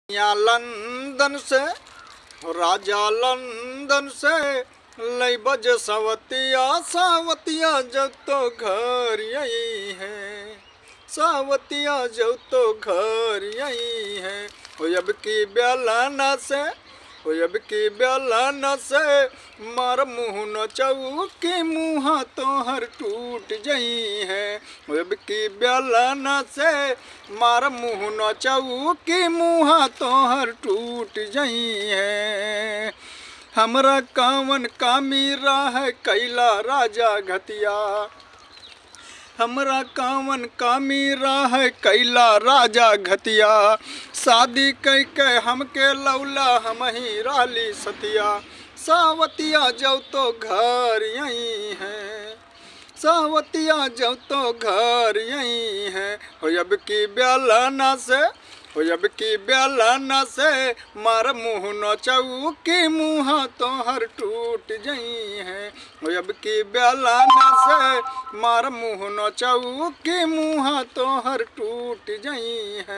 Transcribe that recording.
या लंदन से राजा लंदन से लई बज सवतिया सावतिया जब तो घर यही है, सावतिया जब तो घर यही है। हो अब की ब्यालाना से, हो अब की ब्यालाना से मार मुँह न चौकी मुँह तोहर टूट जई है। हो अब की ब्यालाना से मार मुँह न चौकी मुँह तोहर टूट जई है। हमरा कावन कामी राह कैला राजा घतिया, हमरा कावन कामी राह कैला राजा घतिया। शादी कई के हमके लौला हम ही राली सतिया, सावतिया जब तो घर यही है, सावतिया जब तो घर यही है। हो अब की ब्यालाना से, हो अब की ब्यालाना से मार मुँह न चौकी मुँह तोहर टूट जई है। हो अब की ब्यालाना से मार मुँह न चौकी मुँह तोहर टूट जई है।